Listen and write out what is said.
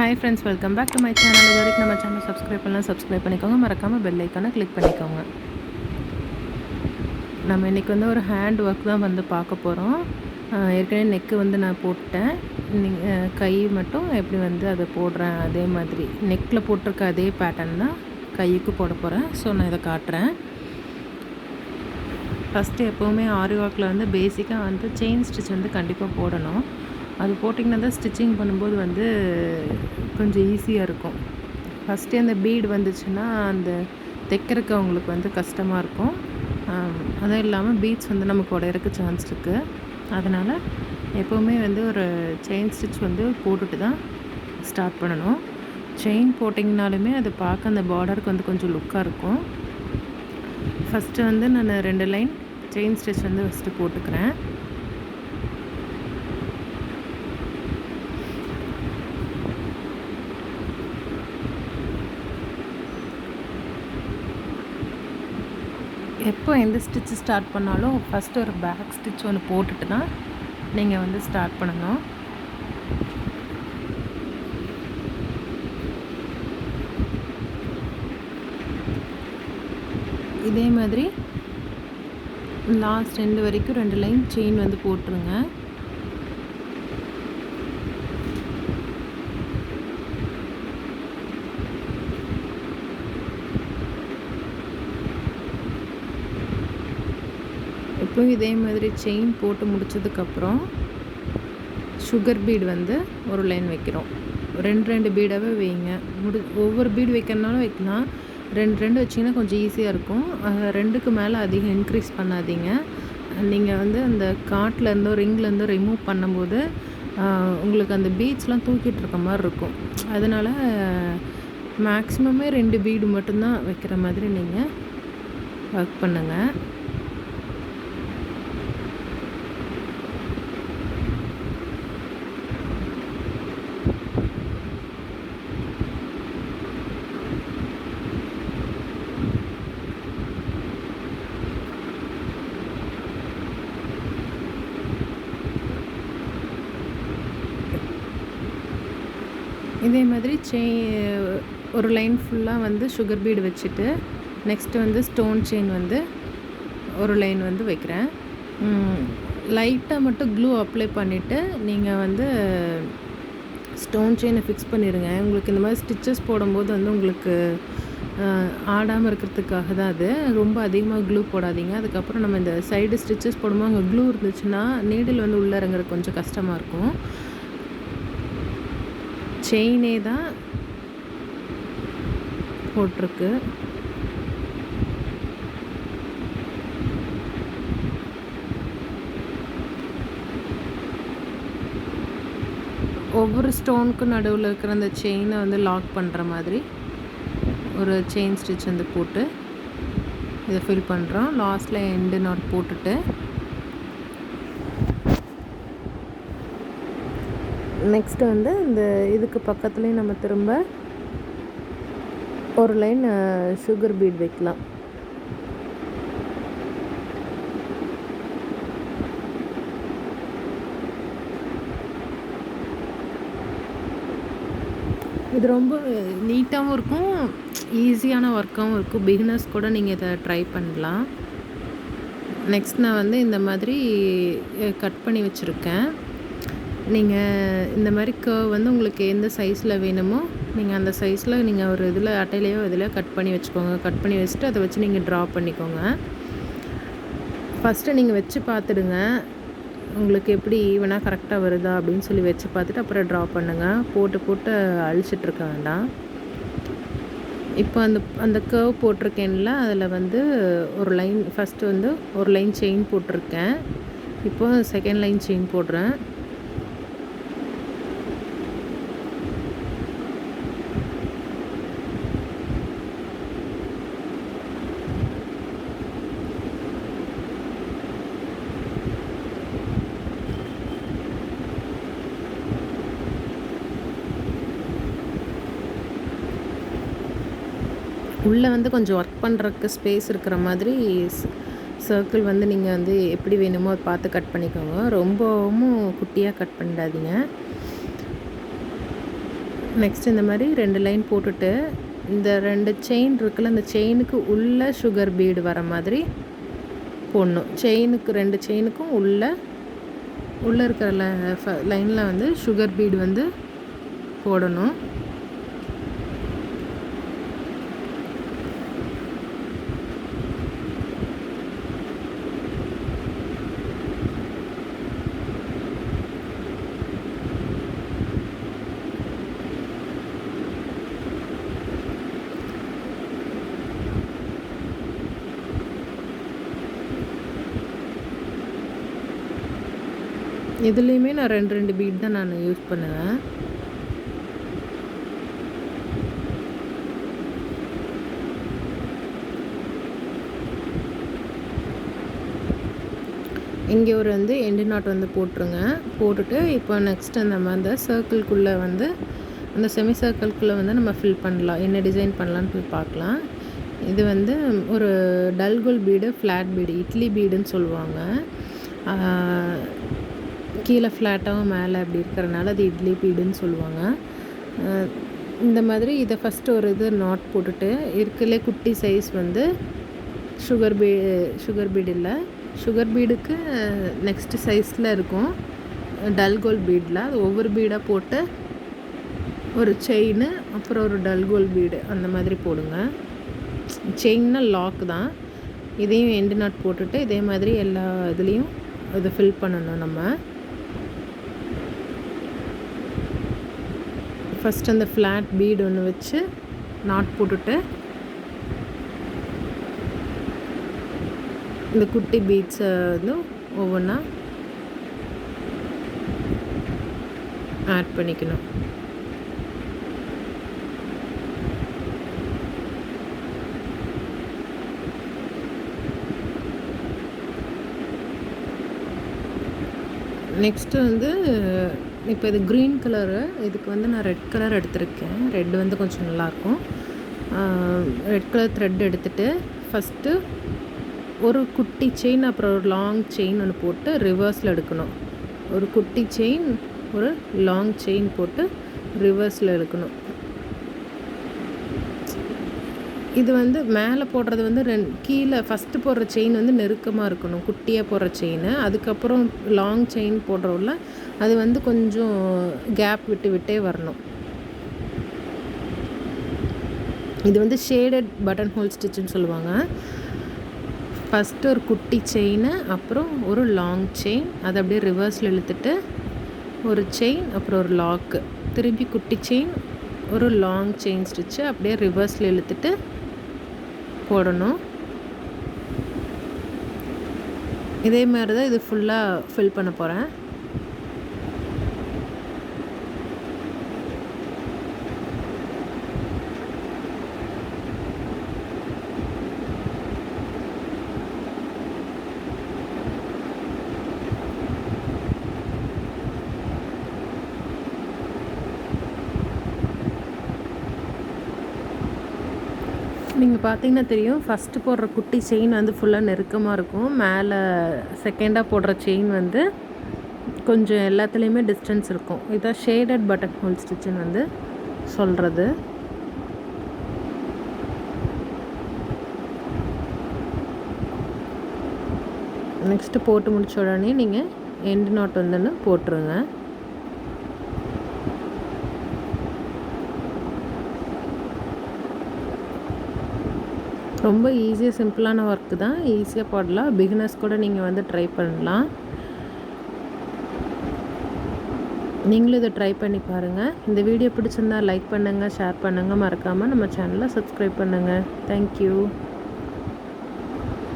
Hi friends, welcome back to my channel. இதுவரைக்கும் நம்ம channel subscribe பண்ணிக்கோங்க. மறக்காமல் பெல் ஐக்கானை கிளிக் பண்ணிக்கோங்க. நம்ம இன்றைக்கி வந்து ஒரு ஹேண்ட் ஒர்க் தான் வந்து பார்க்க போகிறோம். ஏற்கனவே நெக்கு வந்து நான் போட்டேன். கை மட்டும் எப்படி வந்து அதை போடுறேன் அதே மாதிரி நெக்கில் போட்டிருக்க அதே பேட்டர்ன் தான் கைக்கு போட போகிறேன். ஸோ நான் இதை காட்டுறேன். ஃபஸ்ட்டு எப்போவுமே ஆரி ஒர்க்கில் வந்து பேசிக்காக வந்து செயின் ஸ்டிச் வந்து கண்டிப்பாக போடணும். அது போட்டிங்கன்னா தான் ஸ்டிச்சிங் பண்ணும்போது வந்து கொஞ்சம் ஈஸியாக இருக்கும். ஃபஸ்ட்டே அந்த பீடு வந்துச்சுன்னா அந்த தைக்கிறதுக்கு அவங்களுக்கு வந்து கஷ்டமாக இருக்கும். அதுவும் இல்லாமல் பீட்ஸ் வந்து நமக்கு உடையறக்கு சான்ஸ் இருக்குது. அதனால் எப்போவுமே வந்து ஒரு செயின் ஸ்டிச் வந்து போட்டுட்டு தான் ஸ்டார்ட் பண்ணணும். செயின் போட்டிங்கனாலுமே அது பார்க்க அந்த பார்டருக்கு வந்து கொஞ்சம் லுக்காக இருக்கும். ஃபஸ்ட்டு வந்து நான் 2 லைன் செயின் ஸ்டிச் வந்து ஃபஸ்ட்டு போட்டுக்கிறேன். எப்போ எந்த ஸ்டிச்சு ஸ்டார்ட் பண்ணாலும் ஃபஸ்ட்டு ஒரு பேக் ஸ்டிச் ஒன்று போட்டுட்டு தான் நீங்கள் வந்து ஸ்டார்ட் பண்ணணும். இதே மாதிரி லாஸ்ட் எண்டு வரைக்கும் 2 லைன் செயின் வந்து போட்டுருங்க. இப்போ இதே மாதிரி செயின் போட்டு முடித்ததுக்கப்புறம் சுகர் பீடு வந்து ஒரு லைன் வைக்கிறோம். 2 பீடாகவே வைங்க. ஒவ்வொரு பீடு வைக்கிறனாலும் வைக்கலாம். 2 வச்சிங்கன்னா கொஞ்சம் ஈஸியாக இருக்கும். 2க்கு மேலே அதிகம் இன்க்ரீஸ் பண்ணாதீங்க. நீங்கள் வந்து அந்த காட்லேருந்தோ ரிங்லேருந்தோ ரிமூவ் பண்ணும்போது உங்களுக்கு அந்த பீட்ஸ்லாம் தூக்கிட்டு இருக்க மாதிரி இருக்கும். அதனால் மேக்ஸிமமே 2 பீடு மட்டும்தான் வைக்கிற மாதிரி நீங்கள் ஒர்க் பண்ணுங்கள். இதே மாதிரி ஒரு லைன் ஃபுல்லாக வந்து சுகர் பீடு வச்சுட்டு நெக்ஸ்ட்டு வந்து ஸ்டோன் செயின் வந்து ஒரு லைன் வந்து வைக்கிறேன். லைட்டாக மட்டும் க்ளூ அப்ளை பண்ணிவிட்டு நீங்கள் வந்து ஸ்டோன் செயினை ஃபிக்ஸ் பண்ணிடுங்க. உங்களுக்கு இந்த மாதிரி ஸ்டிச்சஸ் போடும்போது வந்து உங்களுக்கு ஆடாமல் இருக்கிறதுக்காக தான் அது. ரொம்ப அதிகமாக க்ளூ போடாதீங்க. அதுக்கப்புறம் நம்ம இந்த சைடு ஸ்டிச்சஸ் போடும்போது அங்கே க்ளூ இருந்துச்சுன்னா நீடில் வந்து உள்ளே இறங்குறது கொஞ்சம் கஷ்டமாக இருக்கும். செயினே தான் போட்டிருக்கு. ஒவ்வொரு ஸ்டோனுக்கும் நடுவில் இருக்கிற அந்த செயினை வந்து லாக் பண்ணுற மாதிரி ஒரு செயின் ஸ்டிச் வந்து போட்டு இதை ஃபில் பண்ணுறோம். லாஸ்ட்டில் எண்டு நாட் போட்டுட்டு நெக்ஸ்ட்டு வந்து இந்த இதுக்கு பக்கத்துலேயும் நம்ம திரும்ப ஒரு லைன் சுகர் பீட் வைக்கலாம். இது ரொம்ப நீட்டாகவும் இருக்கும், ஈஸியான ஒர்க்காகவும் இருக்கும். பிகினர்ஸ் கூட நீங்கள் இதை ட்ரை பண்ணலாம். நெக்ஸ்ட் நான் வந்து இந்த மாதிரி கட் பண்ணி வச்சுருக்கேன். நீங்கள் இந்த மாதிரி கர்வ் வந்து உங்களுக்கு எந்த சைஸில் வேணுமோ நீங்கள் அந்த சைஸில் நீங்கள் ஒரு இதில் அட்டையிலையோ இதில் கட் பண்ணி வச்சுக்கோங்க. கட் பண்ணி வச்சுட்டு அதை வச்சு நீங்கள் ட்ரா பண்ணிக்கோங்க. ஃபஸ்ட்டு நீங்கள் வச்சு பார்த்துடுங்க, உங்களுக்கு எப்படி ஈவனாக கரெக்டாக வருதா அப்படின்னு சொல்லி வச்சு பார்த்துட்டு அப்புறம் ட்ரா பண்ணுங்கள். போட்டு அழிச்சிட்ருக்க வேண்டாம். இப்போ அந்த கர்வ் போட்டிருக்கேன்ல, அதில் வந்து ஒரு லைன் ஃபஸ்ட்டு வந்து ஒரு லைன் செயின் போட்டிருக்கேன். இப்போ செகண்ட் லைன் செயின் போடுறேன். உள்ளே வந்து கொஞ்சம் ஒர்க் பண்ணுறதுக்கு ஸ்பேஸ் இருக்கிற மாதிரி சர்க்கிள் வந்து நீங்கள் வந்து எப்படி வேணுமோ அதை பார்த்து கட் பண்ணிக்கோங்க. ரொம்பவும் குட்டியாக கட் பண்ணிடாதீங்க. நெக்ஸ்ட் இந்த மாதிரி 2 லைன் போட்டுட்டு இந்த 2 செயின் இருக்குல்ல, அந்த செயினுக்கு உள்ள சுகர் பீடு வர மாதிரி போடணும். செயினுக்கு 2 செயினுக்கும் உள்ள இருக்கிற லைனில் வந்து சுகர் பீடு வந்து போடணும். இதுலேயுமே நான் 2 பீட் தான் நான் யூஸ் பண்ணுவேன். இங்கே ஒரு வந்து எண்டு நாட் வந்து போட்டுருங்க. போட்டுட்டு இப்போ நெக்ஸ்ட் நம்ம அந்த சர்க்கிள்குள்ளே வந்து அந்த செமி சர்க்கிள்குள்ளே வந்து நம்ம ஃபில் பண்ணலாம். என்ன டிசைன் பண்ணலான்னு போய் பார்க்கலாம். இது வந்து ஒரு டல்கோல் பீடு, ஃப்ளாட் பீடு, இட்லி பீடுன்னு சொல்லுவாங்க. கீழே ஃப்ளாட்டாகவும் மேலே அப்படி இருக்கிறனால அது இட்லி பீடுன்னு சொல்லுவாங்க. இந்த மாதிரி இதை ஃபஸ்ட்டு ஒரு இது நாட் போட்டுட்டு இருக்கலே குட்டி சைஸ் வந்து சுகர் பீடு இல்லை, சுகர் பீடுக்கு நெக்ஸ்ட்டு சைஸில் இருக்கும் டல்கோல் பீடில். அது ஒவ்வொரு பீடாக போட்டு ஒரு செயின், அப்புறம் ஒரு டல்கோல் பீடு அந்த மாதிரி போடுங்க. செயின்னா லாக் தான். இதையும் எண்டு நாட் போட்டுட்டு இதே மாதிரி எல்லா இதுலேயும் இதை ஃபில் பண்ணணும். நம்ம ஃபஸ்ட் அந்த ஃப்ளாட் பீடு ஒன்று வச்சு நாட் போட்டுட்டு இந்த குட்டி பீட்ஸை வந்து ஒவ்வொன்றா ஆட் பண்ணிக்கணும். நெக்ஸ்ட்டு வந்து இப்போ இது க்ரீன் கலரு, இதுக்கு வந்து நான் ரெட் கலர் எடுத்திருக்கேன். ரெட் வந்து கொஞ்சம் நல்லாயிருக்கும். ரெட் கலர் த்ரெட் எடுத்துகிட்டு ஃபஸ்ட்டு ஒரு குட்டி செயின், அப்புறம் ஒரு லாங் செயின் ஒன்று போட்டு ரிவர்ஸில் எடுக்கணும். ஒரு குட்டி செயின், ஒரு லாங் செயின் போட்டு ரிவர்ஸில் எடுக்கணும். இது வந்து மேலே போடுறது வந்து கீழே ஃபஸ்ட்டு போடுற செயின் வந்து நெருக்கமாக இருக்கணும், குட்டியாக போடுற செயின். அதுக்கப்புறம் லாங் செயின் போடுறோம்ல, அது வந்து கொஞ்சம் கேப் விட்டே வரணும். இது வந்து ஷேடட் பட்டன் ஹோல் ஸ்டிச்சுன்னு சொல்லுவாங்க. ஃபஸ்ட்டு ஒரு குட்டி செயின், அப்புறம் ஒரு லாங் செயின், அதை அப்படியே ரிவர்ஸில் இழுத்துட்டு ஒரு செயின், அப்புறம் ஒரு லாக்கு, திருப்பி குட்டி செயின், ஒரு லாங் செயின் ஸ்டிச்சு அப்படியே ரிவர்ஸில் இழுத்துட்டு போடணும். இதே மாதிரி தான் இது ஃபுல்லாக ஃபில் பண்ண போகிறேன். நீங்கள் பார்த்தீங்கன்னா தெரியும், ஃபஸ்ட்டு போடுற குட்டி செயின் வந்து ஃபுல்லாக நெருக்கமாக இருக்கும். மேலே செகண்டாக போடுற செயின் வந்து கொஞ்சம் எல்லாத்துலேயுமே டிஸ்டன்ஸ் இருக்கும். இதான் ஷேடட் பட்டன் ஹோல் ஸ்டிச்சுன்னு வந்து சொல்கிறது. நெக்ஸ்ட்டு போட்டு முடிச்ச உடனே நீங்கள் எண்டு நாட் வந்துன்னு போட்டுருங்க. ரொம்ப ஈஸியாக சிம்பிளான ஒர்க்கு தான், ஈஸியாக போடலாம். பிகினர்ஸ் கூட நீங்கள் வந்து ட்ரை பண்ணலாம். நீங்களும் இதை ட்ரை பண்ணி பாருங்கள். இந்த வீடியோ பிடிச்சிருந்தா லைக் பண்ணுங்கள், ஷேர் பண்ணுங்கள், மறக்காமல் நம்ம சேனலை சப்ஸ்கிரைப் பண்ணுங்கள். தேங்க்யூ.